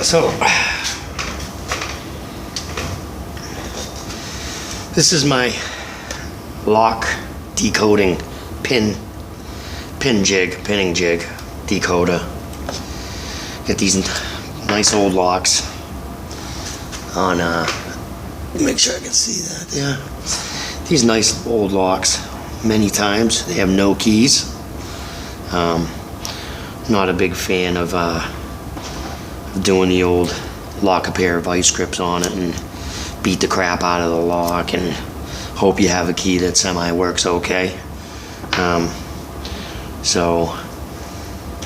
So this is my lock decoding pinning jig decoder. Get these nice old locks on make sure I can see that there. These nice old locks, many times they have no keys. Not a big fan of doing the old lock a pair of vice grips on it and beat the crap out of the lock and hope you have a key that semi works okay. So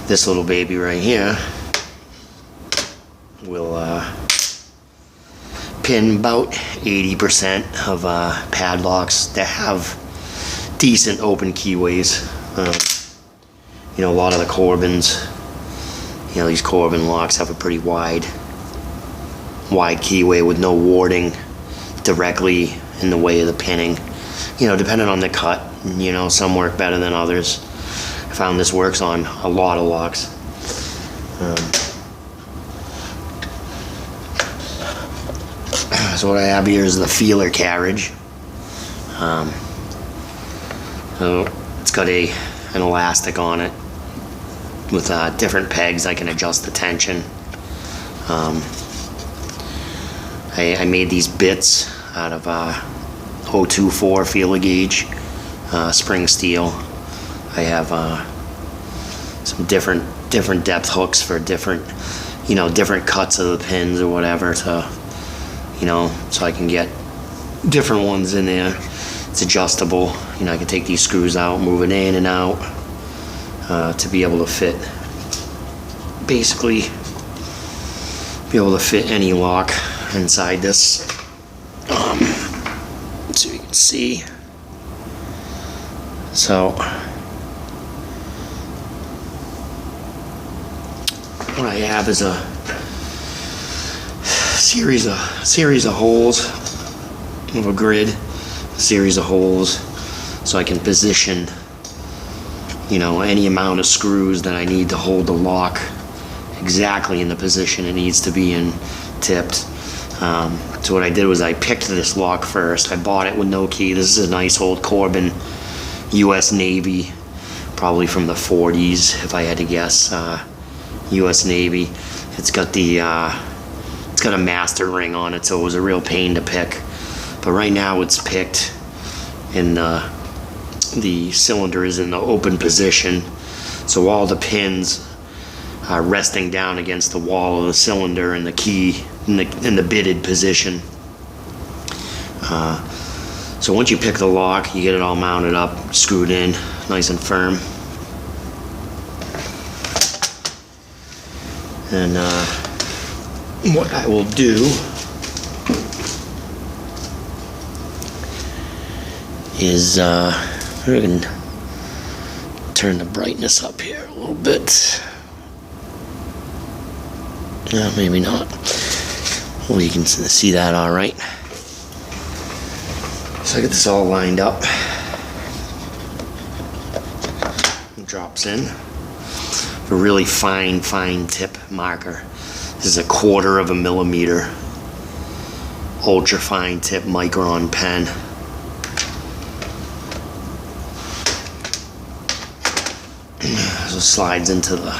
this little baby right here will pin about 80% of padlocks that have decent open keyways. You know, a lot of the Corbins, you know, these Corbin locks have a pretty wide keyway with no warding directly in the way of the pinning. You know, depending on the cut, you know, some work better than others. I found this works on a lot of locks. So what I have here is the feeler carriage. So it's got an elastic on it with different pegs. I can adjust the tension. I made these bits out of 024 feeler gauge spring steel. I have some different depth hooks for different cuts of the pins or whatever, to so I can get different ones in there. It's adjustable. You know, I can take these screws out, move it in and out to be able to fit, basically be able to fit any lock inside this. So you can see. So what I have is a series of holes of a grid, a series of holes, so I can position, you know, any amount of screws that I need to hold the lock exactly in the position it needs to be in, tipped. So what I did was I picked this lock first. I bought it with no key. This is a nice old Corbin US Navy, probably from the 40s if I had to guess. US Navy. It's got a master ring on it, so it was a real pain to pick. But right now it's picked, and the cylinder is in the open position, so all the pins are resting down against the wall of the cylinder, and the key in the bitted position. So once you pick the lock, you get it all mounted up, screwed in, nice and firm. And what I will do is we can turn the brightness up here a little bit. No, maybe not. Well, you can see that all right. So I get this all lined up. It drops in. A really fine tip marker. This is 1/4 millimeter ultra fine tip micron pen. So it slides into the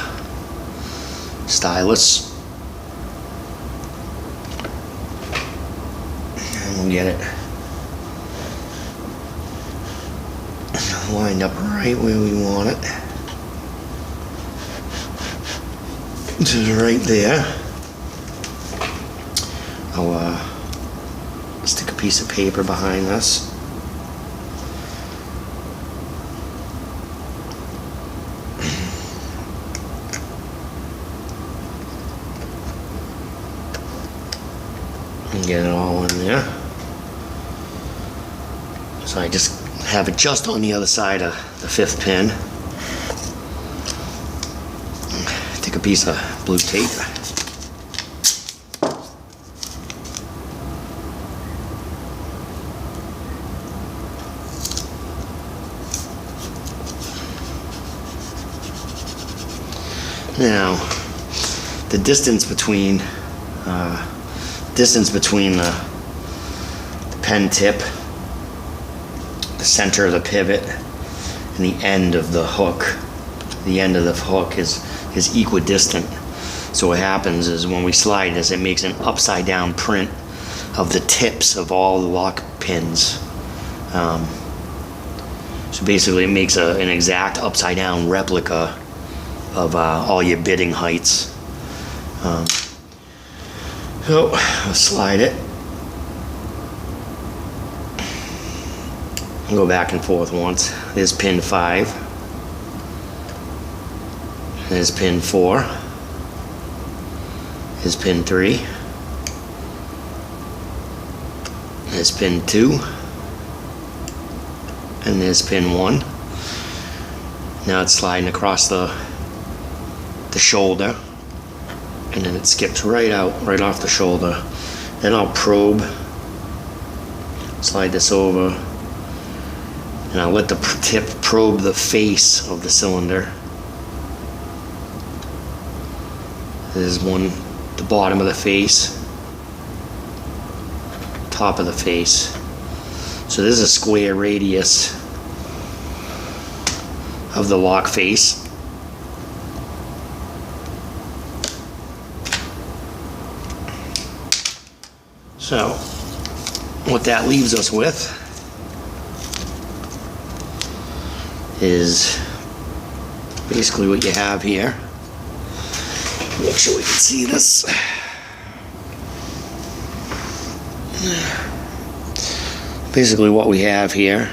stylus, and we'll get it lined up right where we want it. This is right there. I'll stick a piece of paper behind this. And get it all in there. So I just have it just on the other side of the 5th pin. Take a piece of blue tape. Now, the distance between distance between the pen tip, the center of the pivot, and the end of the hook. The end of the hook is equidistant. So what happens is when we slide this, it makes an upside down print of the tips of all the lock pins. So basically it makes an exact upside down replica of all your bitting heights. So I'll slide it. Go back and forth once. There's pin 5. There's pin 4. There's pin 3. There's pin 2. And there's pin 1. Now it's sliding across the shoulder. And then it skips right off the shoulder. Then I'll probe. Slide this over. And I'll let the tip probe the face of the cylinder. There's one, the bottom of the face, top of the face. So this is a square radius of the lock face. So what that leaves us with is basically what you have here. Make sure we can see this. Basically what we have here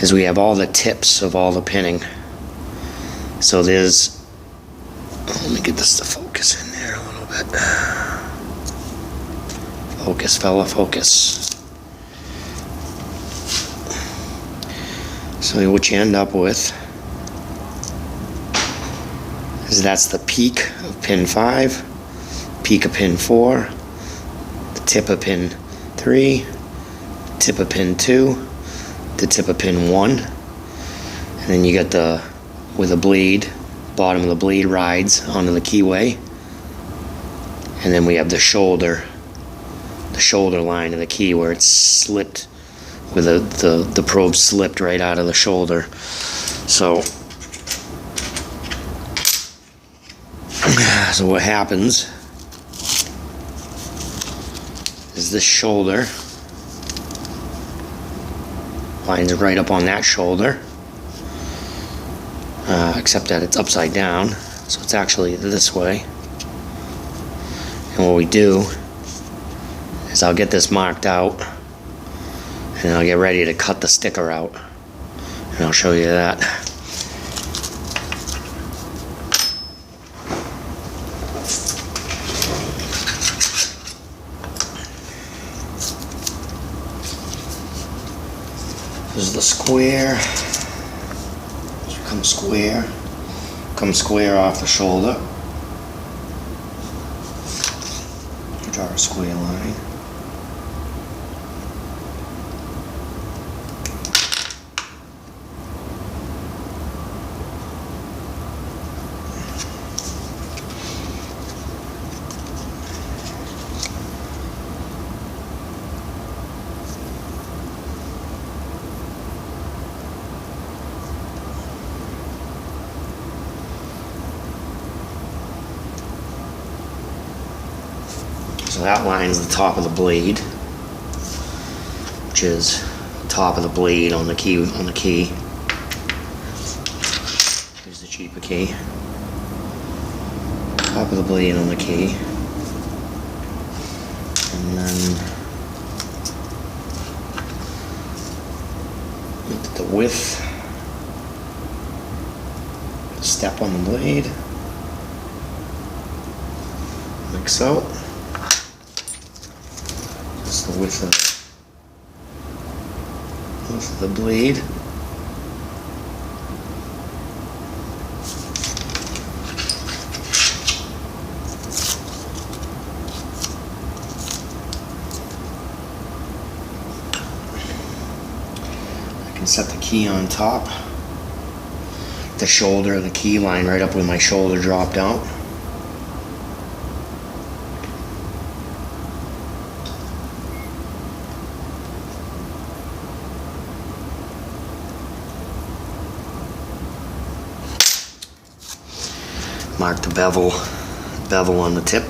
is we have all the tips of all the pinning. So there's, let me get this to focus in there a little bit. Focus, fella, focus. So what you end up with is that's the peak of pin 5, peak of pin 4, the tip of pin 3, tip of pin 2, the tip of pin 1, and then you get the, with a blade, bottom of the blade rides onto the keyway, and then we have the shoulder line of the key where it's slipped, where the probe slipped right out of the shoulder. So what happens is this shoulder lines right up on that shoulder, except that it's upside down, so it's actually this way. And what we do is I'll get this marked out, and I'll get ready to cut the sticker out, and I'll show you that. This is the square. Come square off the shoulder. Draw a square line. So that line's the top of the blade, which is the top of the blade on the key. Here's the cheaper key. Top of the blade on the key. And then look at the width. Step on the blade. Like so. The width of the blade. I can set the key on top. The shoulder of the key line right up where my shoulder dropped out. Mark the bevel on the tip.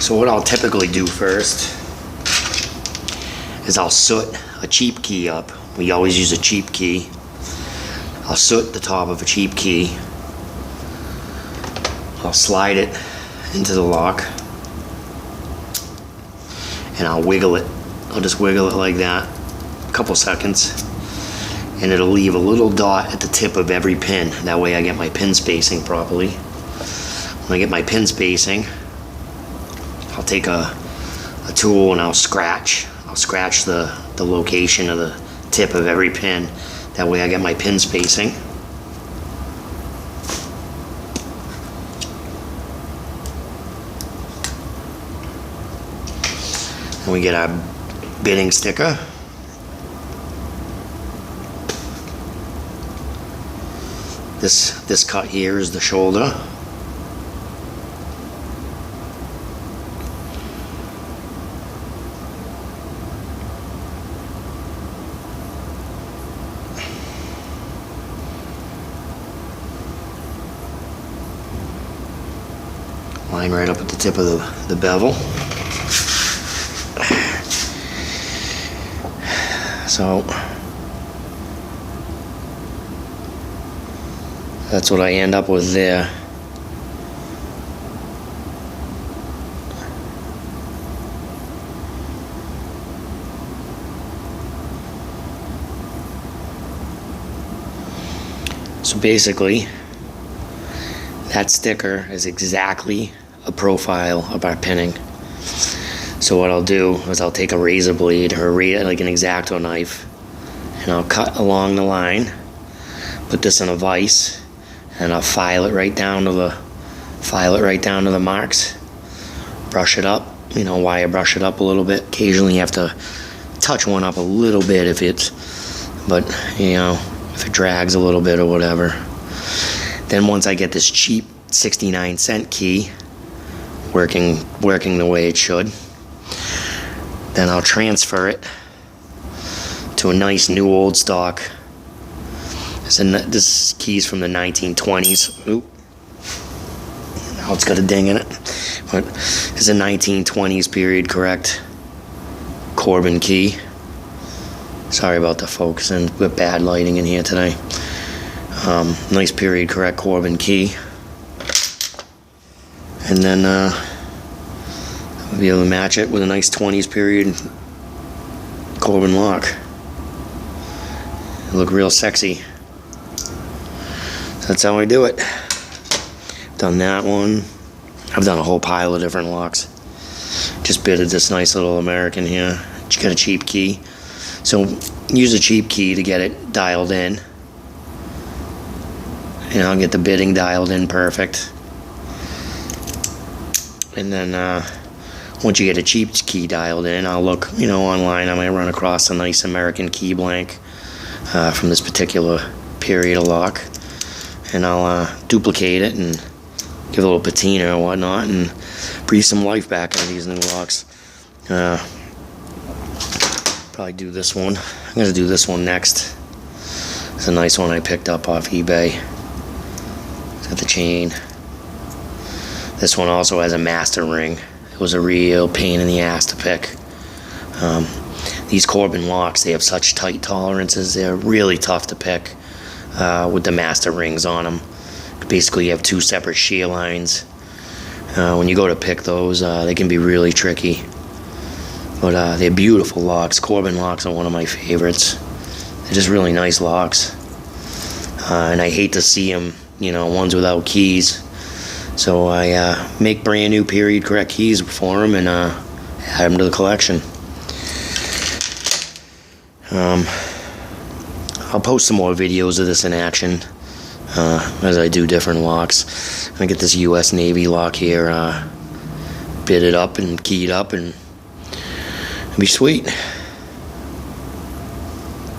So what I'll typically do first is I'll soot a cheap key up. We always use a cheap key. I'll soot the top of a cheap key. I'll slide it into the lock and I'll wiggle it. I'll just wiggle it like that a couple seconds, and it'll leave a little dot at the tip of every pin. That way I get my pin spacing properly. When I get my pin spacing, I'll take a tool and I'll scratch the location of the tip of every pin. That way I get my pin spacing. And we get our bitting sticker. This cut here is the shoulder. Line right up at the tip of the bevel. So that's what I end up with there. So basically, that sticker is exactly a profile of our pinning. So what I'll do is I'll take a razor blade or like an X-Acto knife, and I'll cut along the line, put this in a vise, and I'll file it right down to the marks. Brush it up, wire brush it up a little bit. Occasionally you have to touch one up a little bit if it drags a little bit or whatever. Then once I get this cheap 69-cent key working the way it should, then I'll transfer it to a nice new old stock. This key's from the 1920s. Oop. Now it's got a ding in it. But it's a 1920s period correct Corbin key. Sorry about the folks and with bad lighting in here today. Nice period correct Corbin key. And then I'll be able to match it with a nice 20s period Corbin lock. It'll look real sexy. So that's how I do it. Done that one. I've done a whole pile of different locks. Just bitted this nice little American here. Just got a cheap key. So use a cheap key to get it dialed in. Get the bitting dialed in perfect. And then once you get a cheap key dialed in, I'll look, online. I might run across a nice American key blank from this particular period of lock, and I'll duplicate it and give a little patina or whatnot, and breathe some life back into these new locks. Probably do this one. I'm gonna do this one next. It's a nice one I picked up off eBay. It's got the chain. This one also has a master ring. It was a real pain in the ass to pick. These Corbin locks, they have such tight tolerances. They're really tough to pick with the master rings on them. Basically, you have two separate shear lines. When you go to pick those, they can be really tricky. But they're beautiful locks. Corbin locks are one of my favorites. They're just really nice locks. And I hate to see them, ones without keys. So I make brand new period correct keys for them and add them to the collection. I'll post some more videos of this in action as I do different locks. I get this U.S. Navy lock here bitted up and keyed up, and it'll be sweet.